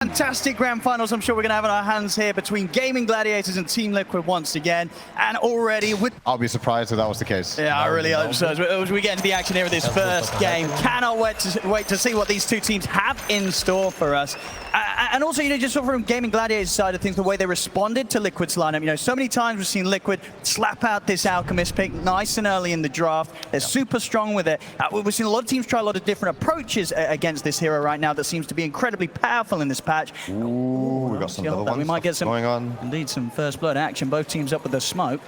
Fantastic grand finals I'm sure we're going to have in our hands here between Gaming Gladiators and Team Liquid once again. And already with... I'll be surprised if that was the case. Yeah, I really hope so. As we get into the action here of this first game, cannot wait to see what these two teams have in store for us. And also, just sort of from Gaming Gladiators side of things, the way they responded to Liquid's lineup. So many times we've seen Liquid slap out this Alchemist pick nice and early in the draft. They're super strong with it. We've seen a lot of teams try a lot of different approaches against this hero right now that seems to be incredibly powerful in this patch. Ooh, we got some other ones. We might get some going on. Indeed, some first blood action. Both teams up with the smoke.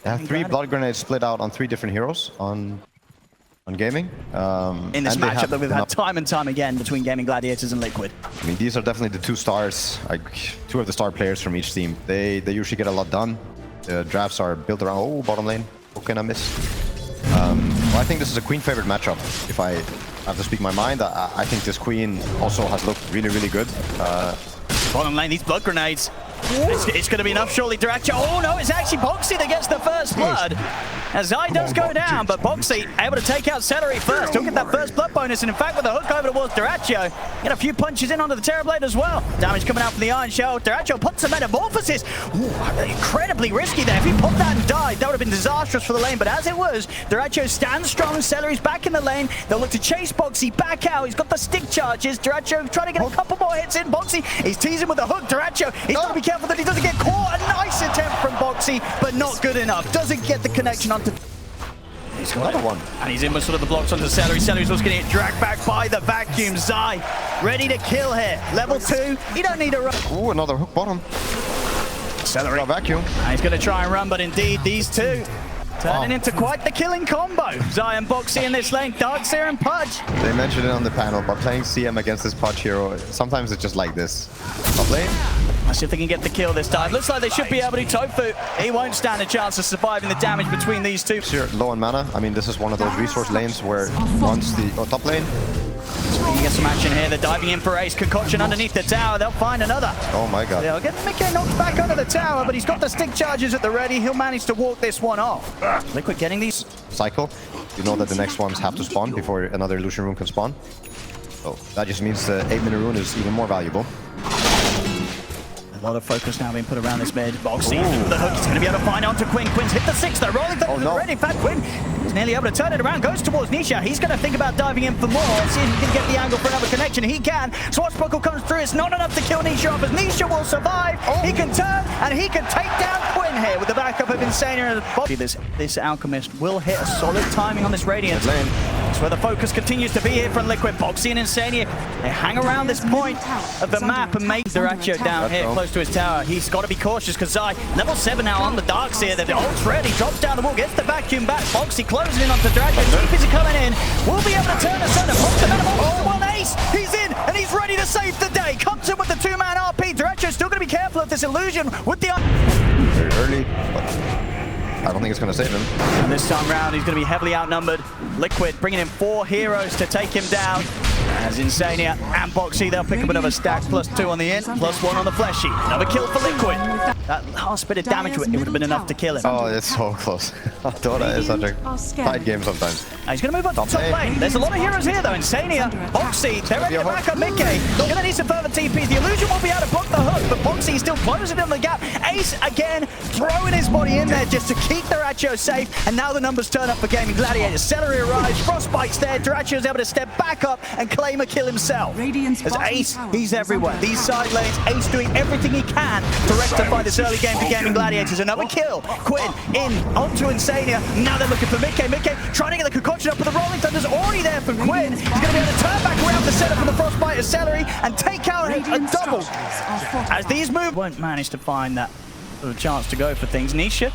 Yeah, 3 blood grenades split out on 3 different heroes on Gaming. In this matchup that we've had time and time again between Gaming Gladiators and Liquid. I mean, these are definitely the 2 stars, like 2 of the star players from each team. They usually get a lot done. The drafts are built around, oh, bottom lane. How can I miss? Well, I think this is a Queen favorite matchup. If I have to speak my mind, I think this Queen also has looked really, really good. Bottom lane, these blood grenades. It's going to be enough, surely, Diracho. Oh no, it's actually Boxy that gets the first blood. As Zai does go down, but Boxy able to take out Celery first. He'll get that first blood bonus, and in fact, with a hook over towards Diracho, get a few punches in onto the Terrorblade as well. Damage coming out from the Iron Shell. Diracho puts a Metamorphosis. Ooh, incredibly risky there. If he popped that and died, that would have been disastrous for the lane, but as it was, Diracho stands strong, Celery's back in the lane. They'll look to chase Boxy back out. He's got the stick charges. Diracho trying to get a couple more hits in. Boxy, he's teasing with the hook. Diracho, he's got to be careful that he doesn't get caught. A nice attempt from Boxy, but not good enough. Doesn't get the connection onto... He's got another one. And he's in with sort of the blocks onto Celery. Celery's also going to get dragged back by the vacuum. Zai, ready to kill here. Level 2, you don't need a run. Ooh, another hook bottom. Celery. Vacuum. And he's going to try and run, but indeed, these two turning into quite the killing combo. Zai and Boxy in this lane, Darkseer and Pudge. They mentioned it on the panel, but playing CM against this Pudge hero, sometimes it's just like this. Top lane. Let's see if they can get the kill this time. Looks like they should be able to. Tofu, he won't stand a chance of surviving the damage between these two. Sure, low on mana. I mean, this is one of those resource lanes where once the top lane. So we can get some action here. They're diving in for Ace. Concoction underneath the tower. They'll find another. Oh my god. They'll get Mickey knocked back under the tower, but he's got the stick charges at the ready. He'll manage to walk this one off. Liquid getting these. Cycle. You know that the next ones have to spawn before another illusion rune can spawn. So that just means the 8-minute rune is even more valuable. A lot of focus now being put around this mid. Boxy, the hook, he's going to be able to find onto Quinn. Quinn's hit the 6, though, rolling thunder to the ready. In fact, Quinn is nearly able to turn it around, goes towards Nisha. He's going to think about diving in for more, see if he can get the angle for another connection. He can. Swashbuckle comes through. It's not enough to kill Nisha off, as Nisha will survive. He can turn, and he can take down Quinn here with the backup of Insania. This Alchemist will hit a solid timing on this Radiant. That's where the focus continues to be here from Liquid. Boxy and Insania, they hang around this point of the map and make Diracho down here close to his tower. He's got to be cautious because Zai, level 7 now on the Darkseer. The ult's ready, drops down the wall, gets the vacuum back. Boxy closing in onto Diracho. Deep is he coming in. Will be able to turn the center. Pops the Metamorphosis. One Ace. He's in and he's ready to save the day. Comes in with the 2-man RP. Diracho's still going to be careful of this illusion with the... Very early, but I don't think it's going to save him. And this time round, he's going to be heavily outnumbered. Liquid bringing in 4 heroes to take him down. As Insania and Boxy, they'll pick up another stack, +2 on the in, +1 on the fleshy. Another kill for Liquid. That last bit of damage, it would have been enough to kill him. Oh, it's so close. Dota is such a tight game sometimes. He's going to move on to top lane. There's a lot of heroes here, though. Insania, Boxy, they're ready to back up Mickey. They're going to need some further TP. The illusion will be able to block the hook, but Boxy still closing in the gap. Ace, again, throwing his body in there just to keep Diracho safe. And now the numbers turn up for Gaming Gladiators. Celery arrives, Frostbite's there. Diracho's able to step back up and claim a kill himself. As Ace, he's everywhere. These side lanes, Ace doing everything he can to rectify this early game for Gaming Gladiators. Another kill. Quinn in onto Insania. Now they're looking for Mickey. Mickey trying to get the concoction up, but the Rolling Thunder's already there for Quinn. He's going to be able to turn back around the center from the Frostbite of Celery and take out a double. As these move, won't manage to find that sort of chance to go for things. Nisha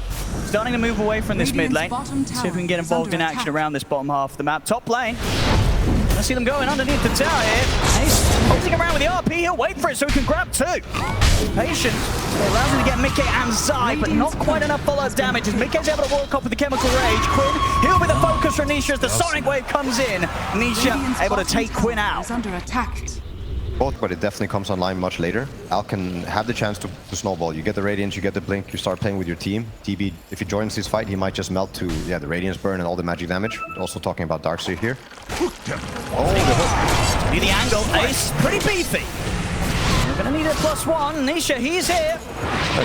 starting to move away from this mid lane. See if we can get involved in action around this bottom half of the map. Top lane. I see them going underneath the tower here. He's holding around with the RP. He'll wait for it so he can grab 2. Patient. It allows him to get Mickey and Zai, but not quite enough follow-up damage as Mickey's able to walk off with the Chemical Rage. Quinn, he'll be the focus for Nisha as the Sonic Wave comes in. Nisha able to take Quinn out. Both, but it definitely comes online much later. Al can have the chance to snowball. You get the Radiance, you get the Blink, you start playing with your team. TB, if he joins this fight, he might just melt to the Radiance burn and all the magic damage. Also talking about Darkseer here. Oh, the hook. The angle, Ace, pretty beefy. Gonna need a +1. Nisha, he's here.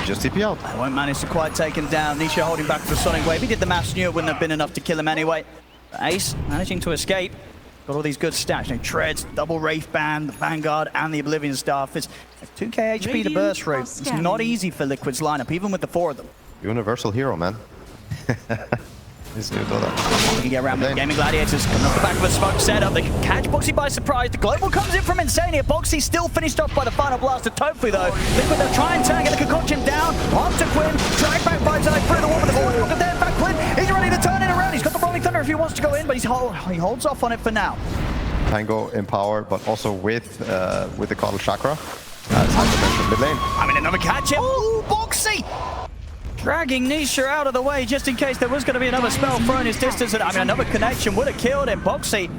Just TP out. I won't manage to quite take him down. Nisha holding back for the Sonic Wave. He did the maths, knew it wouldn't have been enough to kill him anyway. But Ace managing to escape. Got all these good stats. You know, Treads, double Wraith Band, the Vanguard, and the Oblivion Staff. It's 2k HP to burst through. It's not easy for Liquid's lineup, even with the 4 of them. Universal hero, man. This new Dota. You can get around with Gaming Gladiators coming off the back of a smoke setup. They can catch Boxy by surprise. The global comes in from Insania. Boxy still finished off by the final blast of Tofu, though. Liquid, they'll try and turn, get the concoction down. On to Quinn. Drag back by side through the wall with the forward look of there. In fact, Quinn, he's ready to turn it around. He's got the Rolling Thunder if he wants to go in, but he holds off on it for now. Tango in power, but also with the Coddle Chakra. As I mentioned, mid lane. I mean, another catch him. Ooh, Boxy! Dragging Nisha out of the way just in case there was going to be another spell thrown his distance. And I mean, another connection would have killed him. Boxy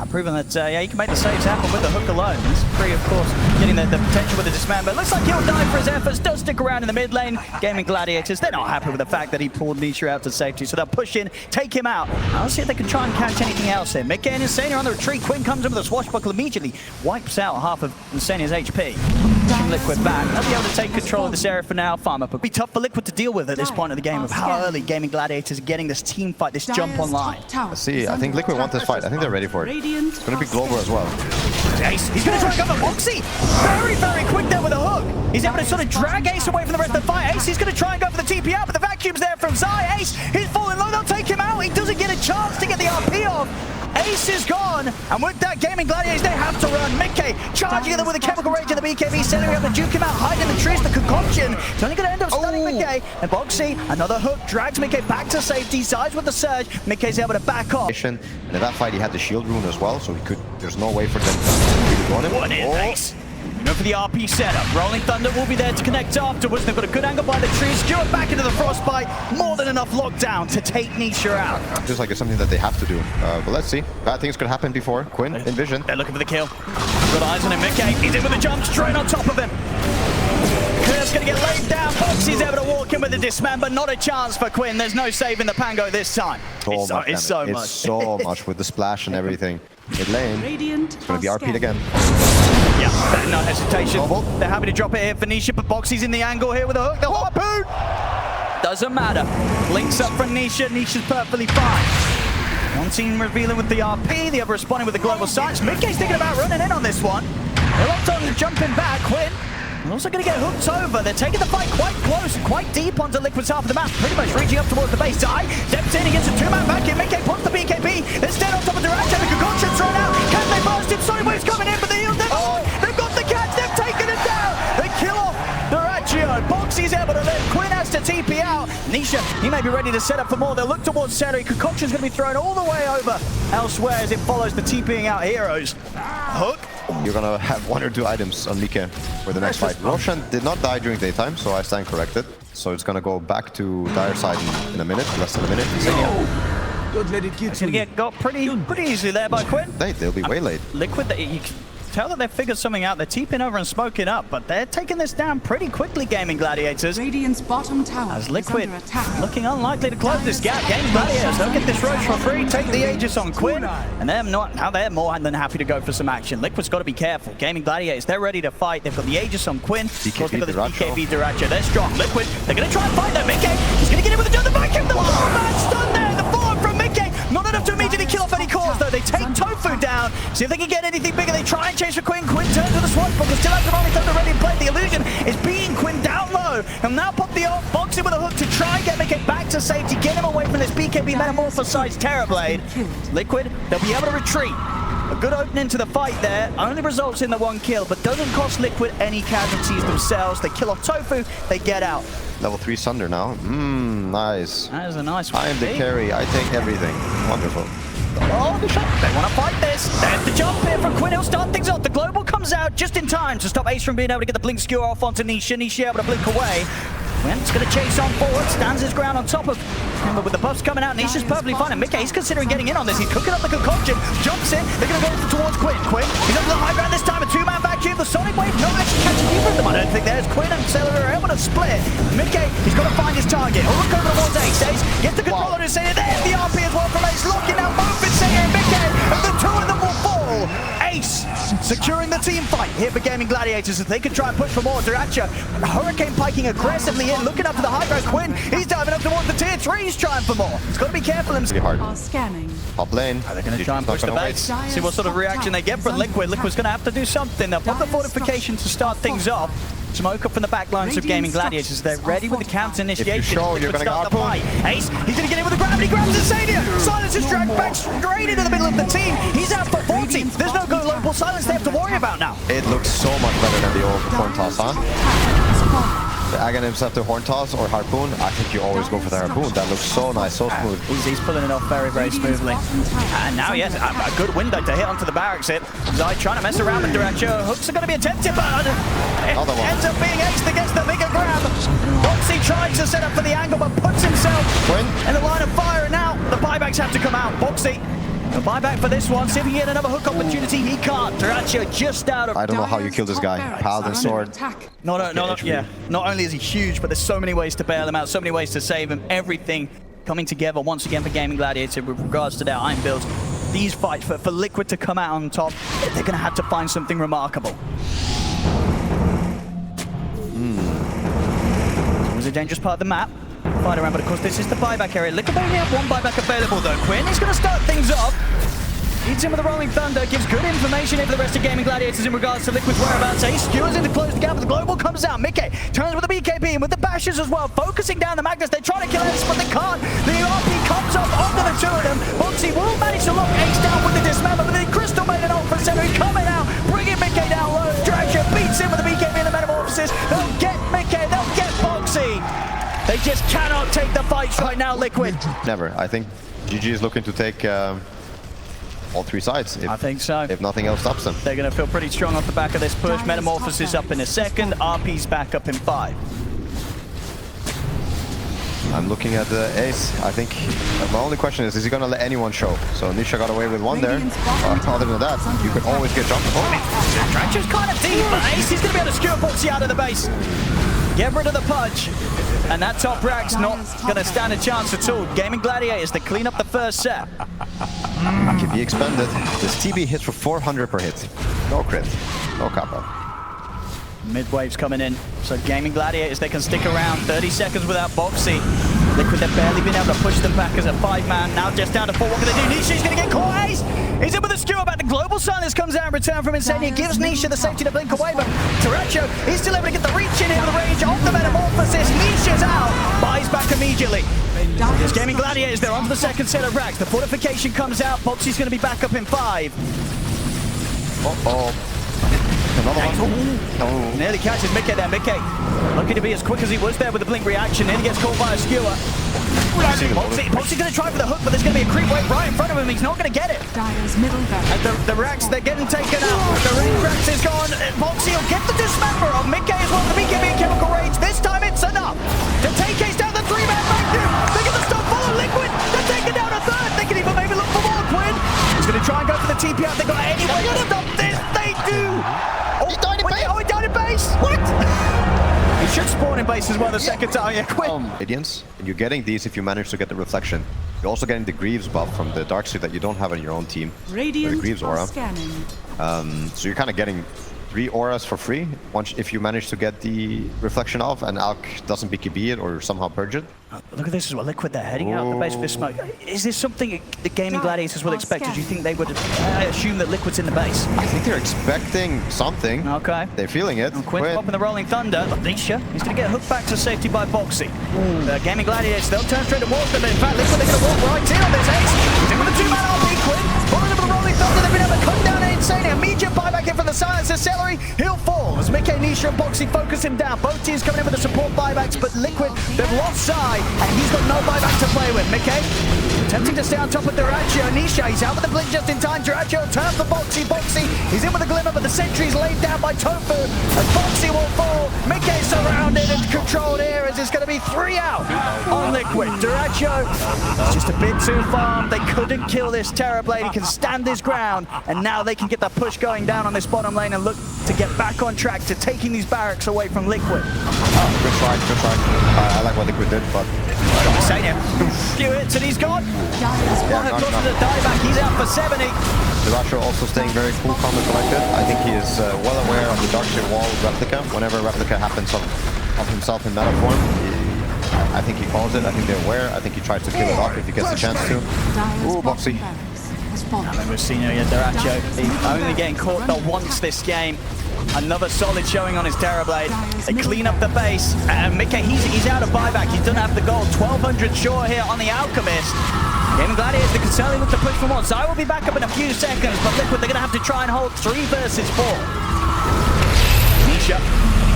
proving that, yeah, he can make the saves happen with the hook alone. He's free, of course, getting the potential with the dismount. But looks like he'll die for his efforts. Does stick around in the mid lane. Gaming Gladiators, they're not happy with the fact that he pulled Nisha out to safety. So they'll push in, take him out. I'll see if they can try and catch anything else here. Mickey and Insania on the retreat. Quinn comes in with a swashbuckle, immediately wipes out half of Insania's HP. Liquid back. They'll be able to take control of this area for now. Farm up. It'll be tough for Liquid to deal with at this point of the game, of how early Gaming Gladiators are getting this team fight, this jump online. I see. I think Liquid want this fight. I think they're ready for it. It's going to be global as well. Ace, he's going to try and go for Boxy. Very, very quick there with a hook. He's able to sort of drag Ace away from the rest of the fight. Ace, he's going to try and go for the TP out, but the vacuum's there from Zai. Ace, he's falling low. They'll take him out. He doesn't get a chance to get the RP off. Ace is gone, and with that, Gaming Gladiators, they have to run. Mickey charging them with a chemical rage in the BKB, setting up to juke him out, hiding in the trees. The concoction, it's only going to end up stunning Mickey. And Boxy, another hook, drags Mickey back to safety, sides with the surge. Mickey's able to back off. And in that fight, he had the shield rune as well, so he could. There's no way for them to really go on him. One in, Ace. Go for the RP setup. Rolling Thunder will be there to connect afterwards. They've got a good angle by the trees. Skewer back into the Frostbite. More than enough lockdown to take Nisha out. Feels like it's something that they have to do. But let's see. Bad things could happen before. Quinn, in vision. They're looking for the kill. Got eyes on him. Mickey, he's in with the jump straight on top of him. Kurt's going to get laid down. Boxy's able to walk in with the dismember. Not a chance for Quinn. There's no saving the Pango this time. It's so much. It's so much with the splash and everything. Mid lane, it's going to be RP'd again. Yeah, no hesitation. They're happy to drop it here for Nisha, but Boxy's in the angle here with a hook. The harpoon! Doesn't matter. Links up from Nisha. Nisha's perfectly fine. One team revealing with the RP, the other responding with the global sights. Mickey's thinking about running in on this one. They're locked on to jumping back. Quinn also going to get hooked over. They're taking the fight quite close, quite deep onto Liquid's half of the map, pretty much reaching up towards the base. Zai steps in against a two-man vacuum. Mickey puts the BKB. They're dead on top of the Durant. The concoction's thrown out. Can they burst him? Sonic Wave's coming in, but the heal. They've got the catch. They've taken it down. They kill off Duraccio. Boxy's able to live. Quinn has to TP out. Nisha, he may be ready to set up for more. They'll look towards Cedric. Concoction's going to be thrown all the way over elsewhere as it follows the TPing out heroes. Hook. You're going to have 1 or 2 items on Mika for the next fight. Roshan did not die during daytime, so I stand corrected. So it's going to go back to dire side in a minute, less than a minute. Don't let it get It's going to get got pretty easily there by Quinn. They'll be way late. Liquid, you can tell that they've figured something out. They're TPing over and smoking up, but they're taking this down pretty quickly, Gaming Gladiators. Radiant's bottom tower As Liquid is under attack. looking unlikely to close this gap. Gaming Gladiators, they'll get this Roche for free, take the Aegis on Quinn, and they're more than happy to go for some action. Liquid's got to be careful. Gaming Gladiators, they're ready to fight. They've got the Aegis on Quinn. Of course, they've got this BKB Duraccio. They're strong. Liquid, they're going to try and fight them. Mickey, he's going to get in with the vacuum. The man stun there. The forward from Mickey. Not enough to immediately kill off any cores, though. They take Tofu down. See if they can get anything bigger. They try and chase for Quinn. Quinn turns to the swashbuckle. Still has the Rolling Thunder ready to play. The illusion is beating Quinn down low. And now pop the ult, box him with a hook to try and get Mickey back to safety. Get him away from this BKB Metamorphosized Terrorblade. Liquid, they'll be able to retreat. A good opening to the fight there. Only results in the 1 kill, but doesn't cost Liquid any casualties themselves. They kill off Tofu. They get out. Level 3 Sunder now. Nice. That is a nice one. I am the carry. I take everything. Wonderful. Oh, the shot. They want to fight this. There's the jump here from Quinn. He'll start things off. The global comes out just in time to stop Ace from being able to get the blink skewer off onto Nisha. Nisha able to blink away. Quinn's going to chase on forward, stands his ground on top of him, but with the buffs coming out, Nisha's perfectly fine, and Mickey's considering getting in on this. He's cooking up the concoction, jumps in, they're going to go towards Quinn. Quinn, he's up to the high ground this time, a 2-man vacuum, the Sonic Wave, no actually catching either of them, I don't think there's Quinn and Cellular are able to split. Mickey, he's got to find his target. He'll look over towards Ace. Ace, get the control on Insania, there's the RP as well from Ace, locking down both Insania and Mickey, and the 2 of them will fall. Ace securing the team fight here for Gaming Gladiators as they can try and push for more. Duracha, Hurricane piking aggressively in, looking up for the high ground. Quinn, he's diving up towards the tier 3, he's trying for more. He's got to be careful himself. Pretty hard. Scanning. Top lane. They're going to try and push the base. See what sort of reaction they get from Liquid. Liquid's going to have to do something. They'll put the fortification to start things off. Smoke up from the back lines of Gaming Gladiators. They're ready with the counter initiation. If you show, you're going to start the fight. Ace, he's going to get in with the grab, and he grabs Insania. Silence is dragged back straight into the middle of the team. He's out for 40. There's no global silence they have to worry about now. It looks so much better than the old horn toss, huh? The Agan himself to horn toss or harpoon. I think you always go for the harpoon. That looks so nice, so smooth. He's pulling it off very, very smoothly. And now, yes, a good window to hit onto the barracks hit. Zai trying to mess around with Duracha. Hooks are going to be attempted, but it ends up being Ace that gets the bigger grab. Boxy tries to set up for the angle, but puts himself in the line of fire. And now the buybacks have to come out. Boxy, the buyback for this one. See if he can get another hook opportunity. He can't. Duracha just out of... I don't know how you kill this guy. Paladin sword. Not only is he huge, but there's so many ways to bail him out, so many ways to save him. Everything coming together once again for Gaming Gladiator with regards to their iron builds. These fights for Liquid to come out on top, they're going to have to find something remarkable. It was a dangerous part of the map. Fight around, but of course this is the buyback area. Liquid only have one buyback available though. Quinn is going to start things off. Eats him with the Rolling Thunder, gives good information here for the rest of Gaming Gladiators in regards to Liquid's whereabouts. Ace skewers in to close the gap, but the global comes out. Mickey turns with the BKB and with the bashes as well, focusing down the Magnus. They're trying to kill Ace, but they can't. The RP comes up onto the two of them. Boxy will manage to lock Ace down with the dismember, but the Crystal made an ult for center. Coming out, bringing Mickey down low. Dragon beats him with the BKB and the Metamorphosis. They'll get Mickey, they'll get Boxy. They just cannot take the fights right now, Liquid. Never. I think GG is looking to take all three sides. I think so. If nothing else stops them. They're going to feel pretty strong off the back of this push. Metamorphosis up in a second. RP's back up in 5. I'm looking at the Ace. I think my only question is he going to let anyone show? So Nisha got away with one there. Other than that, you could always get jumped. Dratcher's kind of deep, but Ace is going to be able to skewer Boxy out of the base. Get rid of the pudge. And that top rack's not going to stand a chance at all. Gaming Gladiators, they clean up the first set. Can be expended. This TB hits for 400 per hit. No crit. No kappa. Mid-wave's coming in. So Gaming Gladiators, they can stick around. 30 seconds without Boxy. Liquid, they've barely been able to push them back as a 5-man. Now just down to 4. What can they do? Nisha's going to get caught. Ace! He's in with a skewer back. The global silence comes out in return from Insania. Gives Nisha the safety to blink away, but Taracho, he's still able to get the reach in here with the range of the Metamorphosis. Nisha's out. Buys back immediately. It's Gaming Gladiators, they're on to the second set of racks. The fortification comes out. Boxy's going to be back up in 5. Uh-oh. Another one. No. Nearly catches Mickey there. Mickey, lucky to be as quick as he was there with the blink reaction. Nearly gets caught by a skewer. Boxy's going to try for the hook, but there's going to be a creep wave right in front of him. He's not going to get it. And the racks, they're getting taken out. The range racks is gone. Boxy will get the dismember on Mickey as well. The BKB and Chemical Rage. This time it's enough to take Ace down the 3-man Magnum. They get the stop follow Liquid. They're taking down a third. They can even maybe look for more. Quinn is going to try and go for the TP out. They got any way to stop this. They do. He died in base. Oh, he died in base. What? He should spawn in base as well the second time. Yeah, Quinn. Radiance, and you're getting these if you manage to get the reflection. You're also getting the Greaves buff from the Dark Suit that you don't have on your own team. Radiant the Greaves aura. Scanning. So you're kind of getting 3 auras for free once if you manage to get the reflection off and Alk doesn't BKB it or somehow purge it. Look at this as well. Liquid, they're heading out the base with this smoke. Is this something the Gaming Gladiators will expect? Or do you think they would assume that Liquid's in the base? I think they're expecting something. Okay. They're feeling it. Quinn's popping the Rolling Thunder. Nisha, he's going to get hooked back to safety by Boxy. The Gaming Gladiators, they'll turn straight towards them. In fact, Liquid, they're going to walk right in on this Ace. He's in with the 2-man RP. Quinn, following up with the Rolling Thunder. They've been able to cut down an Insania. Immediate buyback in from the silencer. Celery, he'll fall as Mickey, Nisha, and Boxy focus him down. Both teams coming in with the support buybacks, but Liquid, they've lost Sai, and he's got no buyback to play with. Mickey attempting to stay on top of Duracho. Nisha, he's out with the blink just in time. Duracho turns for Boxy. Boxy, he's in with the glimmer, but the sentry's laid down by Tofu. As Boxy will fall, Mickey's surrounded and controlled here as is going to be 3 out on Liquid. Duracho is just a bit too farm. They couldn't kill this Terrorblade. He can stand his ground, and now they can get the push going down on this bottom lane and look to get back on track to taking these barracks away from Liquid. Oh, good try, good try. I like what Liquid did, but... Insania, few hits and he's gone. One across to the dieback, he's out for 70. Duracho also staying very cool, calm and collected. I think he is well aware of the Darkshire Wall replica. Whenever a replica happens of himself in meta form, I think he calls it. I think they're aware. I think he tries to kill it off if he gets the chance to. Ooh, Boxy. I mean, we've seen Duracho only getting caught the once this game. Another solid showing on his Terrorblade. They clean up the base. Mickey, he's out of buyback. He doesn't have the gold. 1200 short here on the Alchemist. Gaming Gladiators, they can certainly look to push for more. Zai will be back up in a few seconds, but Liquid, they're going to have to try and hold 3 versus 4. Nisha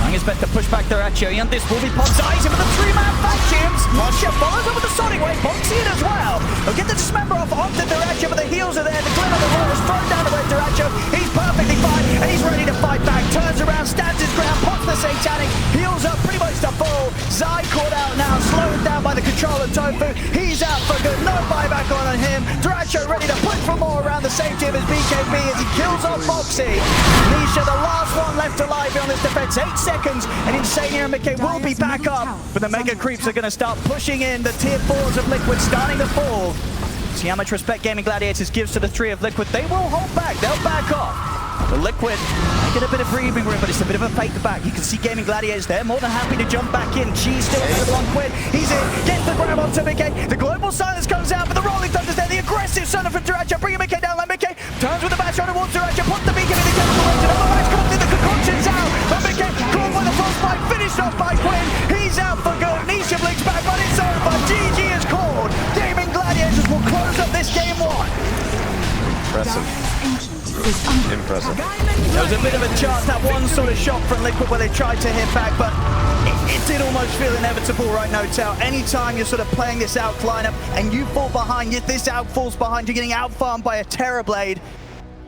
trying his best to push back Duracho. This will be popped. Zai's in with the 3-man factions. Nisha follows up with the Sonic Wave. Boxy in as well. They'll get the Dismember off onto Duracho, but the heals are there. The Glimmer of the Wall is thrown down the way Duracho. He's perfectly fine, and he's ready to fight back. Turns around, stands his ground, pops the Satanic, heals up pretty much to full. Zai caught out now, slowed down by the controller Tofu. He's out for good, no buyback on him. Duracho ready to push for more around the safety of his BKB as he kills off Boxy. Nisha, the last one left alive here on this defense. 8 seconds, and Insania and Mickey will be back up. But the Mega Creeps are going to start pushing in. The tier 4s of Liquid starting to fall. See how much respect Gaming Gladiators gives to the 3 of Liquid. They will hold back, they'll back off. The Liquid, they get a bit of breathing room, but it's a bit of a fake back. You can see Gaming Gladiators, they're more than happy to jump back in. Cheese still with 1 quid. He's in, gets the grab onto Mickey. The Global Silence comes out, but the Rolling Thunder's there. The aggressive Sunder from Duracho, bringing Mickey down like Mickey. Turns with the bash on towards Duracho, puts the beacon in the chemical range. Another match comes in, the concoction's out. But Mickey, caught by the frostbite, finished off by Quinn. He's out for good. Nisha blinks back, but it's over. GG is called. Gaming Gladiators will close up this game 1. Impressive. Impressive. There was a bit of a chance, that one sort of shot from Liquid where they tried to hit back, but it did almost feel inevitable right now, Tell. Anytime you're sort of playing this out lineup and you fall behind, this out falls behind, you're getting out farmed by a Terrorblade.